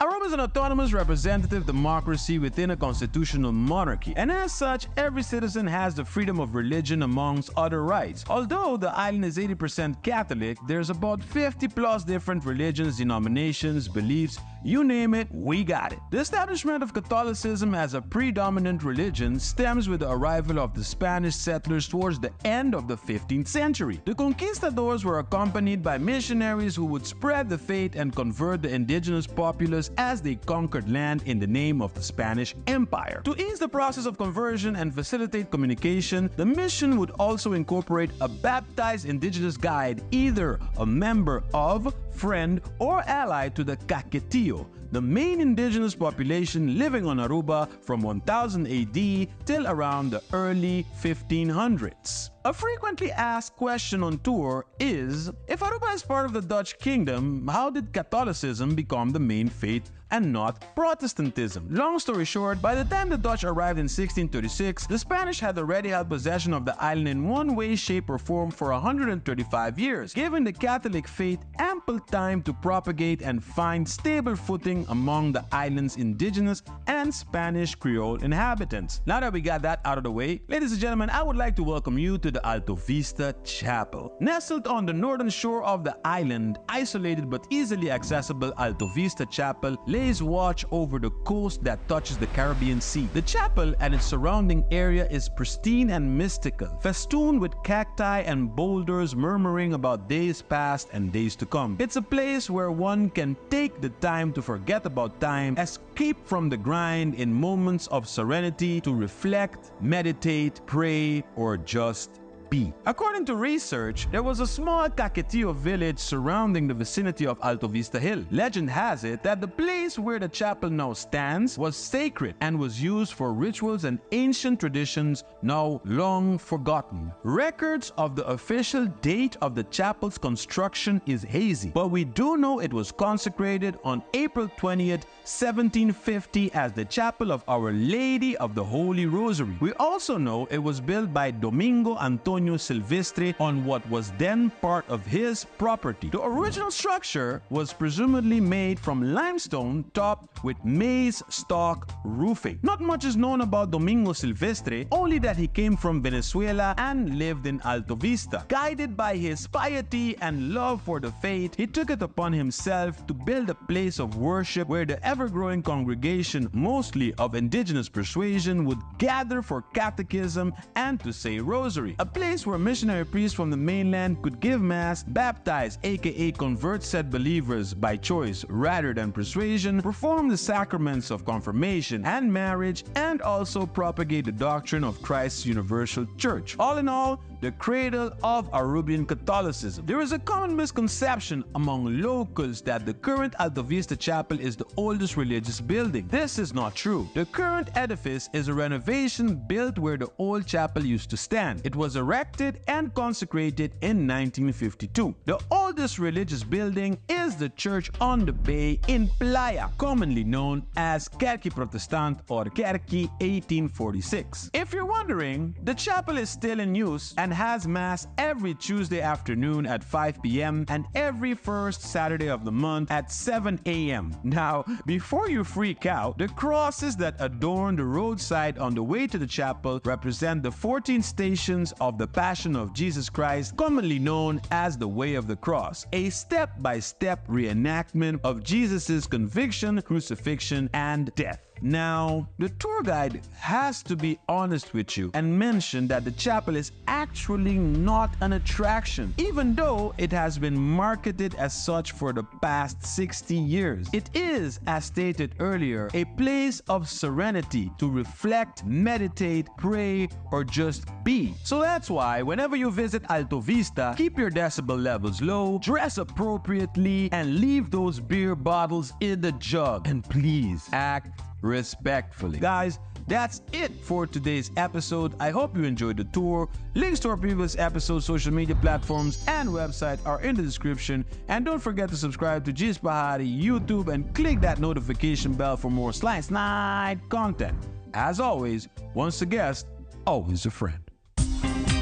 Aruba is an autonomous representative democracy within a constitutional monarchy, and as such, every citizen has the freedom of religion amongst other rights. Although the island is 80% Catholic, there's about 50 plus different religions, denominations, beliefs, you name it, we got it. The establishment of Catholicism as a predominant religion stems with the arrival of the Spanish settlers towards the end of the 15th century. The conquistadors were accompanied by missionaries who would spread the faith and convert the indigenous populace as they conquered land in the name of the Spanish Empire. To ease the process of conversion and facilitate communication, the mission would also incorporate a baptized indigenous guide, either a member of, friend, or ally to the Caquetillo, the main indigenous population living on Aruba from 1000 AD till around the early 1500s. A frequently asked question on tour is, if Aruba is part of the Dutch kingdom, how did Catholicism become the main faith and not Protestantism? Long story short, by the time the Dutch arrived in 1636, the Spanish had already held possession of the island in one way, shape, or form for 135 years, giving the Catholic faith ample time to propagate and find stable footing among the island's indigenous and Spanish Creole inhabitants. Now that we got that out of the way, ladies and gentlemen, I would like to welcome you to the Alto Vista Chapel. Nestled on the northern shore of the island, isolated but easily accessible Alto Vista Chapel lays watch over the coast that touches the Caribbean Sea. The chapel and its surrounding area is pristine and mystical, festooned with cacti and boulders murmuring about days past and days to come. It's a place where one can take the time to forget about time, escape from the grind in moments of serenity to reflect, meditate, pray, or just be. According to research, there was a small Caquetillo village surrounding the vicinity of Alto Vista Hill. Legend has it that the place where the chapel now stands was sacred and was used for rituals and ancient traditions now long forgotten. Records of the official date of the chapel's construction is hazy, but we do know it was consecrated on April 20th, 1750 as the Chapel of Our Lady of the Holy Rosary. We also know it was built by Domingo Antonio Silvestre on what was then part of his property. The original structure was presumably made from limestone topped with maize stalk roofing. Not much is known about Domingo Silvestre, only that he came from Venezuela and lived in Alto Vista. Guided by his piety and love for the faith, he took it upon himself to build a place of worship where the ever-growing congregation, mostly of indigenous persuasion, would gather for catechism and to say rosary. A place where missionary priests from the mainland could give mass, baptize aka convert said believers by choice rather than persuasion, perform the sacraments of confirmation and marriage, and also propagate the doctrine of Christ's universal church. All in all, the cradle of Arubian Catholicism. There is a common misconception among locals that the current Alto Vista Chapel is the oldest religious building. This is not true. The current edifice is a renovation built where the old chapel used to stand. It was erected and consecrated in 1952. The oldest religious building is the church on the bay in Playa, commonly known as Kerkie Protestant or Kerkie 1846. If you're wondering, the chapel is still in use and has mass every Tuesday afternoon at 5 p.m. and every first Saturday of the month at 7 a.m. Now, before you freak out, the crosses that adorn the roadside on the way to the chapel represent the 14 stations of the Passion of Jesus Christ, commonly known as the Way of the Cross, a step-by-step reenactment of Jesus' conviction, crucifixion, and death. Now, the tour guide has to be honest with you and mention that the chapel is actually not an attraction, even though it has been marketed as such for the past 60 years. It is, as stated earlier, a place of serenity to reflect, meditate, pray, or just be. So that's why whenever you visit Alto Vista, keep your decibel levels low, dress appropriately, and leave those beer bottles in the jug. And please act respectfully. Guys, that's it for today's episode. I hope you enjoyed the tour. Links to our previous episodes, social media platforms, and website are in the description. And don't forget to subscribe to G's Pahari YouTube and click that notification bell for more Slice Night content. As always, once a guest, always a friend.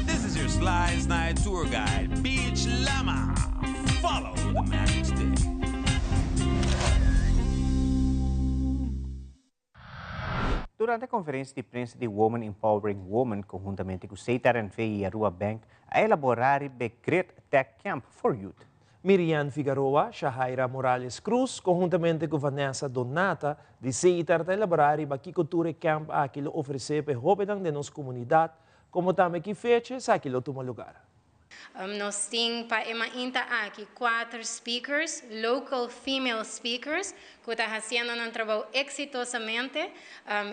This is your Slice Night tour guide, Beach Llama. Follow the magic stick. Durante a conferência de prensa de Women Empowering Women, conjuntamente com o CEITAR-NV e a Rua Bank, a elaborar o Great Tech Camp for Youth. Miriam Figueroa, Shahaira Morales Cruz, conjuntamente com Vanessa Donata, de CEITAR, a elaborar o Cultura Camp que oferece para jovens de nossa comunidade, como também que fecha, que toma lugar. Nós temos aqui 4 speakers, local female speakers, que estão fazendo um trabalho exitosamente.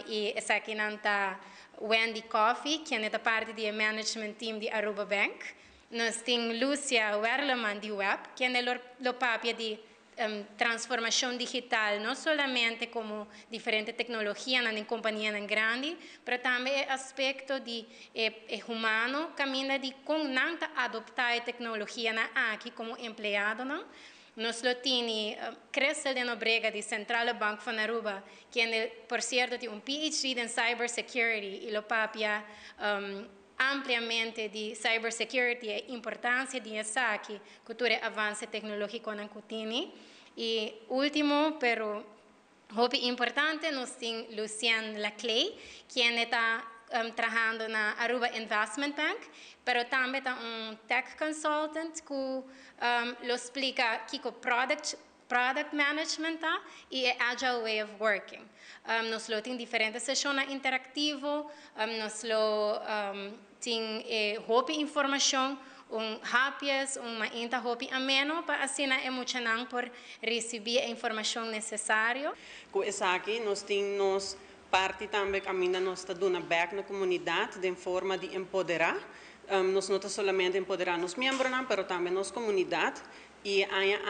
E essa aqui está Wendy Coffey, que é parte do management team de Aruba Bank. Nós temos Lucia Werleman, de Web, que é o papel de transformação digital, não somente como diferente tecnologia na companhia grande, mas também aspecto de humano, caminho de como não adoptar a tecnologia aqui como empregado, não? Nós temos Crescel de Nobrega, de Central Bank von Aruba, que é, por certo, tem PhD em Cybersecurity e o papia ampliamente de cybersecurity e a importância de aqui, cultura avanço tecnológico na Cutini. E último, pero muito importante, nós temos Lucian Laclay, que está trabalhando na Aruba Investment Bank, pero também é tech consultant que lo explica que product product management e agile way of working. Nós temos diferentes sessões interativas, nós temos hobby informação, rápidas, uma hobby ameno para assim emocionar por receber a informação necessária. Com essa aqui nós temos parte também caminha nós está dando back na comunidade de forma de empoderar. Nós não somente empoderar os membros, mas também nossa comunidade. E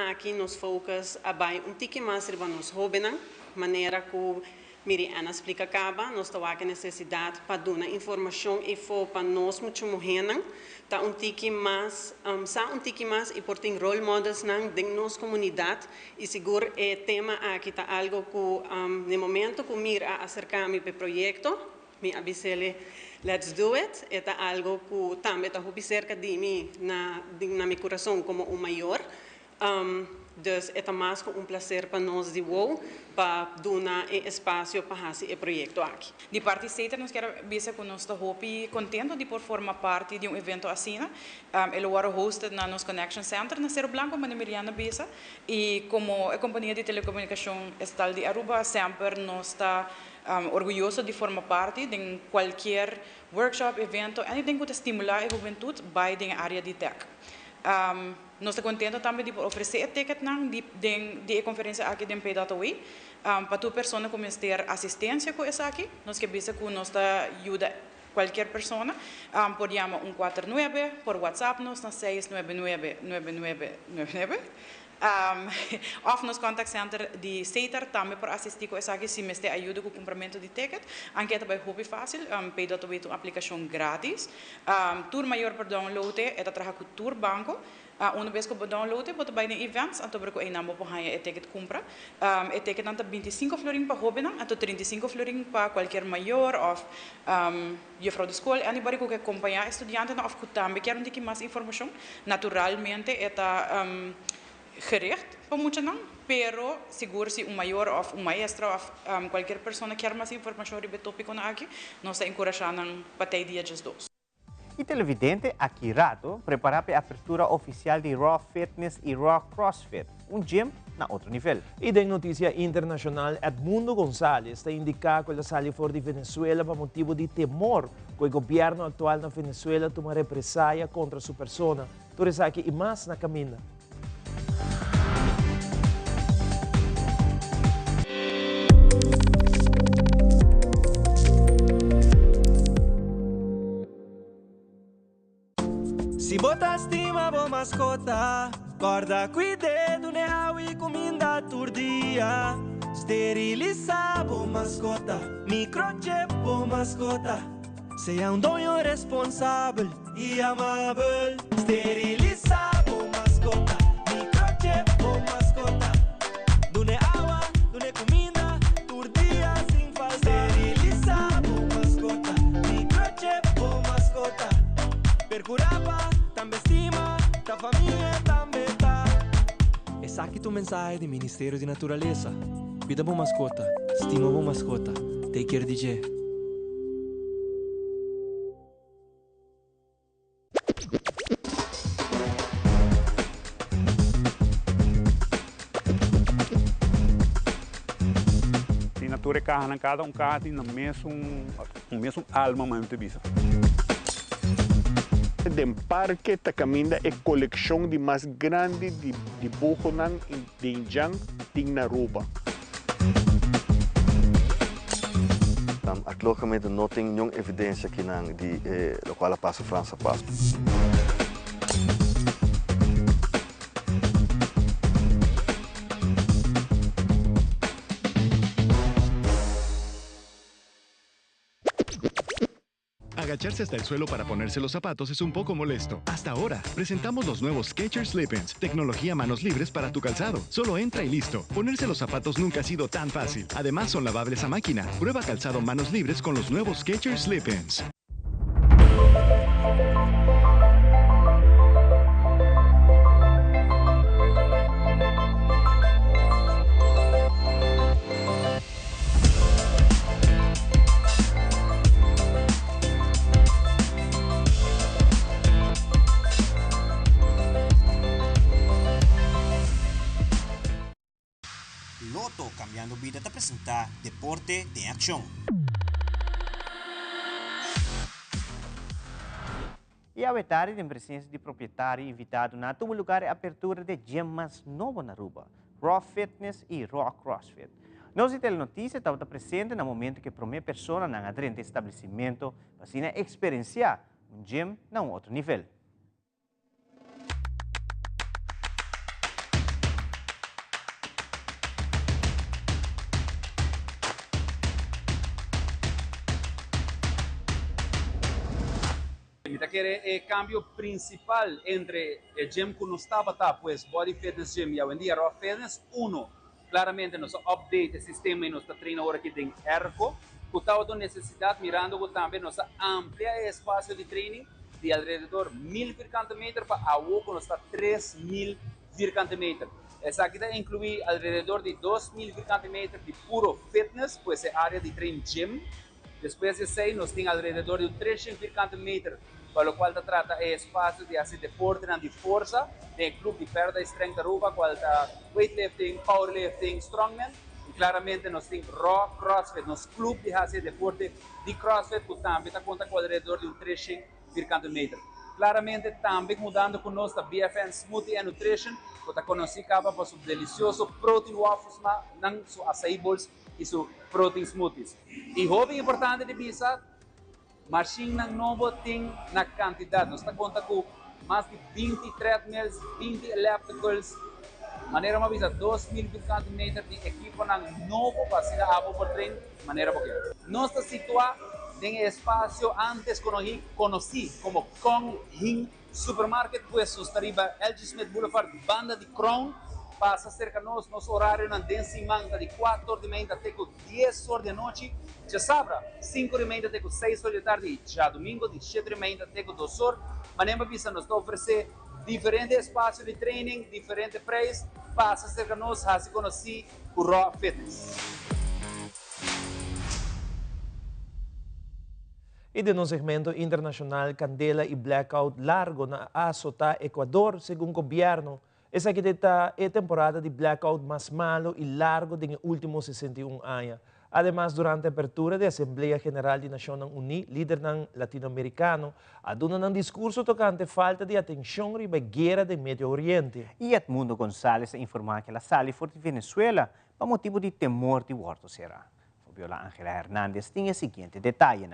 aqui nós focus abai tique mais riba nos jovens, maneira que Miriana explica acaba, nós temos a necessidade para dar informação e for para nós muito morrer, tá tique mais e por ter role models dentro da nossa comunidade e seguro é tema aqui tá algo que no momento que mira acercar-me para o projeto, me avisele let's do it, é algo que também está cerca de mim na meu coração como maior. Dus é mais que prazer para nós de para dar espaço para fazer o projeto aqui. De parte CETA, nós queremos ver que nós estamos contentes de por formar parte de evento assim. Ele foi hosted na nosso Connection Center na Cerro Blanco, na Miriana Besa. E como a companhia de telecomunicação estatal de Aruba, sempre nós está orgulhoso de formar parte de qualquer workshop, evento, e tem que estimular a juventude vai na área de tech. Nós estamos contentes também de oferecer ticket de conferência aqui em P.way para tu pessoa começar a ter assistência com isso aqui. Nós queremos que nós ajuda qualquer pessoa por chamar 149 por WhatsApp nós na 6999999 of nos contact center de CETA também para assistir com isso aqui se me ajuda com o complemento de ticket. Anche também é fácil, P.way uma aplicação grátis. Tour maior para download é trabalhar com Tour Banco. Uma vez que você download, você vai em events, então você vai namo para ganhar ticket compra. O ticket anta 25 florin para jovem, então 35 florin para qualquer maior ou juffrouw de escola. Anybody que acompanha estudante ou que também quer um mais informação, naturalmente é gericht para muitos não, pero seguro se maior ou maestro ou qualquer pessoa quer mais informação sobre o tópico aqui, nós encorajamos para ter dias dos. E televidente aqui rato prepara para a abertura oficial de Raw Fitness e Raw CrossFit, gym na outro nível. E da notícia internacional, Edmundo González está indicando que ele saiu fora de Venezuela por motivo de temor que o governo atual na Venezuela toma represália contra sua persona. Por isso aqui e mais na caminha. Se botar estima, boa mascota. Guarda cuidado, né? E comida todo dia. Esterilizar, boa mascota. Microchip, boa mascota. Seja dono responsável e amável. Esterilizar, boa mascota. Microchip, boa mascota. Dune água, dune comida, todo dia sem falta. Esterilizar, boa mascota. Microchip, boa mascota. Percuraba, também estima, da família também tá. Essa aqui é o mensagem do Ministério de Natureza. Cuida boa mascota, estima boa mascota. Take care, DJ. Se natura carro, cada carro tem o mesmo alma, mas não bisa. De parque está caminhando a coleção de mais grande de dibujo de Injang em Aruba. Actualmente não tem nenhuma evidência que de lo qual passa França passa. Agacharse hasta el suelo para ponerse los zapatos es un poco molesto. Hasta ahora, presentamos los nuevos Skechers Slip-ins, tecnología manos libres para tu calzado. Solo entra y listo. Ponerse los zapatos nunca ha sido tan fácil. Además, son lavables a máquina. Prueba calzado manos libres con los nuevos Skechers Slip-ins. presentar Deporte de Acción. E a tarde, em presença de proprietário invitado na todo lugar a abertura de gym mais novo na Aruba, Raw Fitness e Raw CrossFit. Nós e Telenotícia estava presente no momento que a primeira pessoa na adrente estabelecimento para experienciar gym a outro nível. El cambio principal entre el gym que no estaba, pues Body Fitness Gym y hoy en día Raw Fitness, uno, claramente nos update el sistema y nos treina ahora aquí en ERCO, que estaba de necesidad mirando que también nos amplia el espacio de training de alrededor 1000 metros para agua que nos está 3000 metros. Esa aquí incluye alrededor de 2000 metros de puro fitness, pues el área de training gym. Después de 6 nos tiene alrededor de 300 metros, para lo cual se trata de espacio de hacer deporte de fuerza, de club de perda de strength de Aruba, cual está weightlifting, powerlifting, strongman, y claramente nos tiene Raw CrossFit, nos club de hacer deporte de CrossFit, que también está cuenta con alrededor de 300 metros. Claramente también mudando con nuestra BFN Smoothie and Nutrition, que está conocida por su delicioso protein waffles, su açaí bowls y su protein smoothies. Y hobby importante de Bisa, machine novo tem na cantidad, nos está contando con más de 20 treadmills, 20 ellipticals, maneira uma visa 2000 metros de equipo novo para ser abo por treino, maneira porque nós está situado en el espacio antes conocido como Kong Hing Supermarket, pues nos arriba LG Smith Boulevard, banda de Crown, passa cerca de nós, nosso horário na Densimanta de 4 horas de manhã até 10 horas da noite, já sabra, 5 horas de manhã até 6 horas da tarde, já domingo de 7 horas de manhã até 2 horas, mas nem para nos oferecer diferentes espaços de training, diferentes preços, passa cerca de nós, assim conheci o Raw Fitness. E de no segmento internacional, candela e blackout largo na azota Ecuador, segundo o governo. Essa aqui está a temporada de blackout mais malo e largo dos últimos 61 anos. Además, durante a abertura da Assembleia Geral de Nações Unidas, líder latino-americano, aduna um discurso tocante falta de atenção sobre a guerra do Médio Oriente. E Edmundo González informa que a sala for de Venezuela por motivo de temor de morto será. Fabiola Ángela Hernández tem o seguinte detalhe.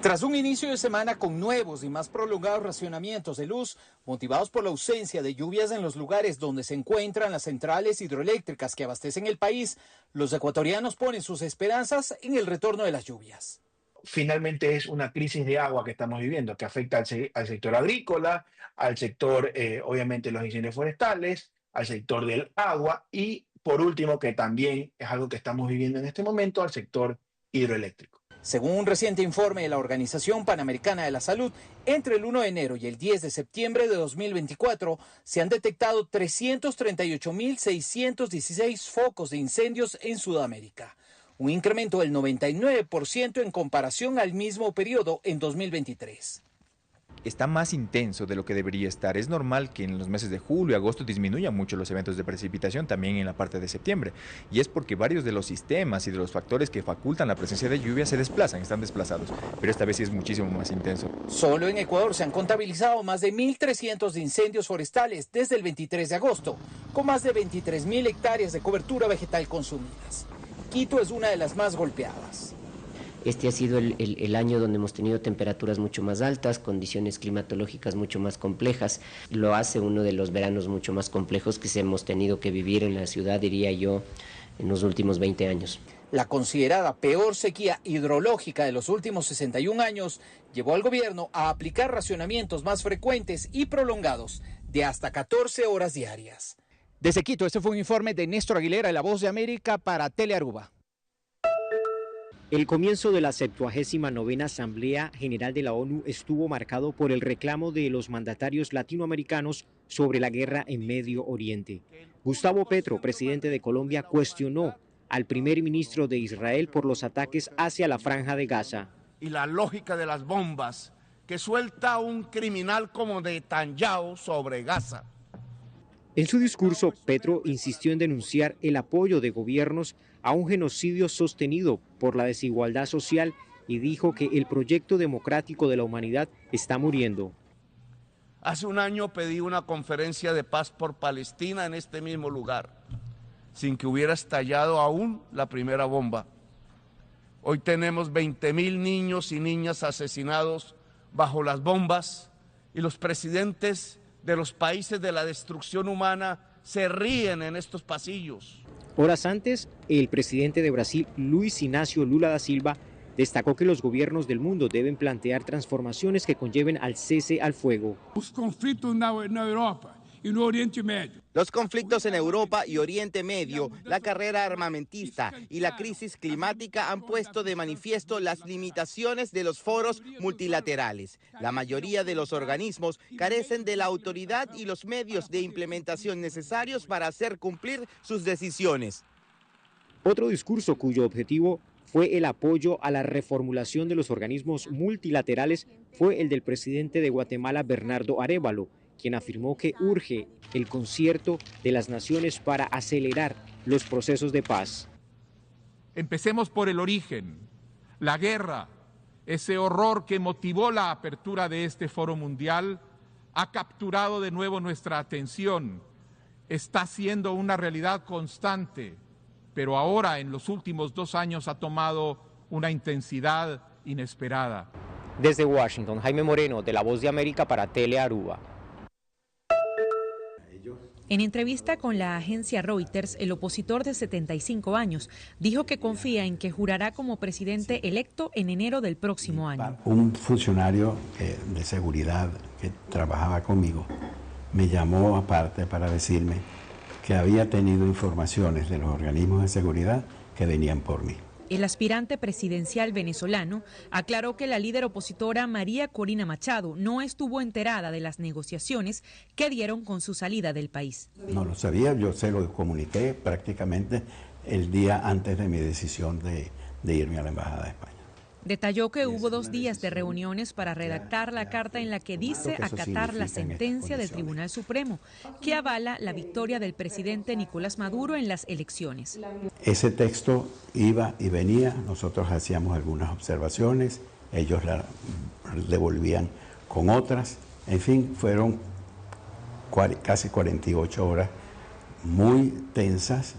Tras un inicio de semana con nuevos y más prolongados racionamientos de luz, motivados por la ausencia de lluvias en los lugares donde se encuentran las centrales hidroeléctricas que abastecen el país, los ecuatorianos ponen sus esperanzas en el retorno de las lluvias. Finalmente es una crisis de agua que estamos viviendo, que afecta al sector agrícola, al sector, obviamente, los incendios forestales, al sector del agua y, por último, que también es algo que estamos viviendo en este momento, al sector hidroeléctrico. Según un reciente informe de la Organización Panamericana de la Salud, entre el 1 de enero y el 10 de septiembre de 2024 se han detectado 338.616 focos de incendios en Sudamérica, un incremento del 99% en comparación al mismo periodo en 2023. Está más intenso de lo que debería estar. Es normal que en los meses de julio y agosto disminuyan mucho los eventos de precipitación, también en la parte de septiembre. Y es porque varios de los sistemas y de los factores que facultan la presencia de lluvia se desplazan, están desplazados. Pero esta vez sí es muchísimo más intenso. Solo en Ecuador se han contabilizado más de 1.300 de incendios forestales desde el 23 de agosto, con más de 23.000 hectáreas de cobertura vegetal consumidas. Quito es una de las más golpeadas. Este ha sido el año donde hemos tenido temperaturas mucho más altas, condiciones climatológicas mucho más complejas. Lo hace uno de los veranos mucho más complejos que hemos tenido que vivir en la ciudad, diría yo, en los últimos 20 años. La considerada peor sequía hidrológica de los últimos 61 años llevó al gobierno a aplicar racionamientos más frecuentes y prolongados de hasta 14 horas diarias. Desde Quito, este fue un informe de Néstor Aguilera, La Voz de América, para Telearuba. El comienzo de la 79ª Asamblea General de la ONU estuvo marcado por el reclamo de los mandatarios latinoamericanos sobre la guerra en Medio Oriente. Gustavo Petro, presidente de Colombia, cuestionó al primer ministro de Israel por los ataques hacia la Franja de Gaza. Y la lógica de las bombas que suelta un criminal como Netanyahu sobre Gaza. En su discurso, Petro insistió en denunciar el apoyo de gobiernos a un genocidio sostenido por la desigualdad social y dijo que el proyecto democrático de la humanidad está muriendo. Hace un año pedí una conferencia de paz por Palestina en este mismo lugar, sin que hubiera estallado aún la primera bomba. Hoy tenemos 20.000 niños y niñas asesinados bajo las bombas y los presidentes de los países de la destrucción humana se ríen en estos pasillos. Horas antes, el presidente de Brasil, Luiz Inácio Lula da Silva, destacó que los gobiernos del mundo deben plantear transformaciones que conlleven al cese al fuego. Los conflictos na Europa y no Oriente Medio. Los conflictos en Europa y Oriente Medio, la carrera armamentista y la crisis climática han puesto de manifiesto las limitaciones de los foros multilaterales. La mayoría de los organismos carecen de la autoridad y los medios de implementación necesarios para hacer cumplir sus decisiones. Otro discurso cuyo objetivo fue el apoyo a la reformulación de los organismos multilaterales fue el del presidente de Guatemala, Bernardo Arévalo, quien afirmó que urge el concierto de las naciones para acelerar los procesos de paz. Empecemos por el origen, la guerra, ese horror que motivó la apertura de este foro mundial, ha capturado de nuevo nuestra atención, está siendo una realidad constante, pero ahora en los últimos 2 años ha tomado una intensidad inesperada. Desde Washington, Jaime Moreno, de La Voz de América para Tele Aruba. En entrevista con la agencia Reuters, el opositor de 75 años dijo que confía en que jurará como presidente electo en enero del próximo año. Un funcionario de seguridad que trabajaba conmigo me llamó aparte para decirme que había tenido informaciones de los organismos de seguridad que venían por mí. El aspirante presidencial venezolano aclaró que la líder opositora María Corina Machado no estuvo enterada de las negociaciones que dieron con su salida del país. No lo sabía, yo se lo comuniqué prácticamente el día antes de mi decisión de irme a la Embajada de España. Detalló que hubo 2 días de reuniones para redactar la carta en la que dice acatar la sentencia del Tribunal Supremo que avala la victoria del presidente Nicolás Maduro en las elecciones. Ese texto iba y venía, nosotros hacíamos algunas observaciones, ellos la devolvían con otras, en fin, fueron casi 48 horas muy tensas,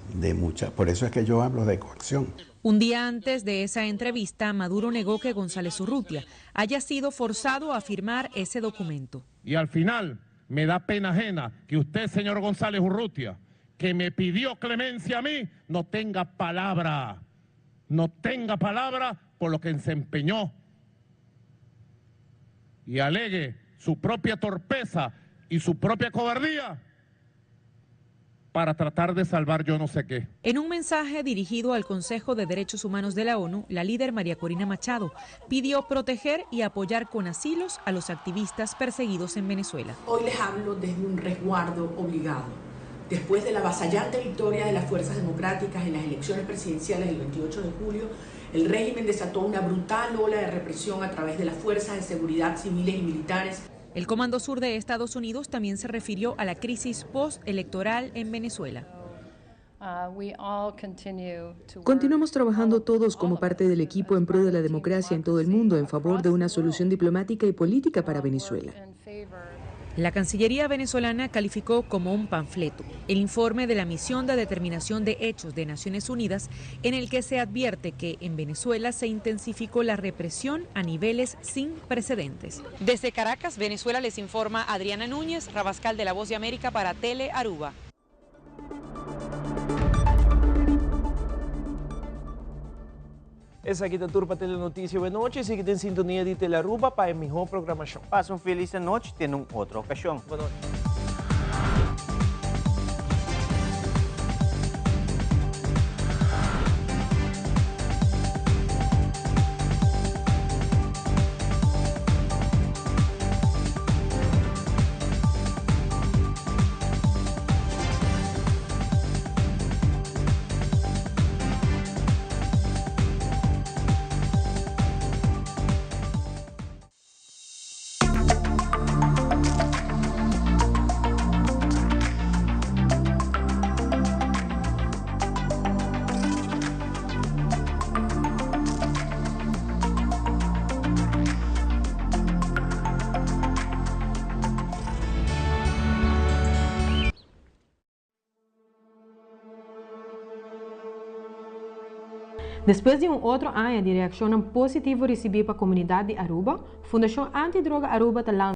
por eso es que yo hablo de coacción. Un día antes de esa entrevista, Maduro negó que González Urrutia haya sido forzado a firmar ese documento. Y al final me da pena ajena que usted, señor González Urrutia, que me pidió clemencia a mí, no tenga palabra por lo que se empeñó y alegue su propia torpeza y su propia cobardía para tratar de salvar yo no sé qué. En un mensaje dirigido al Consejo de Derechos Humanos de la ONU, la líder María Corina Machado pidió proteger y apoyar con asilos a los activistas perseguidos en Venezuela. Hoy les hablo desde un resguardo obligado. Después de la avasallante victoria de las fuerzas democráticas en las elecciones presidenciales del 28 de julio, el régimen desató una brutal ola de represión a través de las fuerzas de seguridad civiles y militares. El Comando Sur de Estados Unidos también se refirió a la crisis postelectoral en Venezuela. Continuamos trabajando todos como parte del equipo en pro de la democracia en todo el mundo, en favor de una solución diplomática y política para Venezuela. La Cancillería venezolana calificó como un panfleto el informe de la Misión de Determinación de Hechos de Naciones Unidas, en el que se advierte que en Venezuela se intensificó la represión a niveles sin precedentes. Desde Caracas, Venezuela, les informa Adriana Núñez, Rabascal de La Voz de América para Tele Aruba. Essa aqui da Turpa Telenotícia Boa Noite. Siga em sintonia de Tele Aruba para a melhor programação. Passa feliz noite, tem outra ocasião. Boa noite. Depois de outro ano de reação positiva recebida para a comunidade de Aruba, Fundação Antidroga Aruba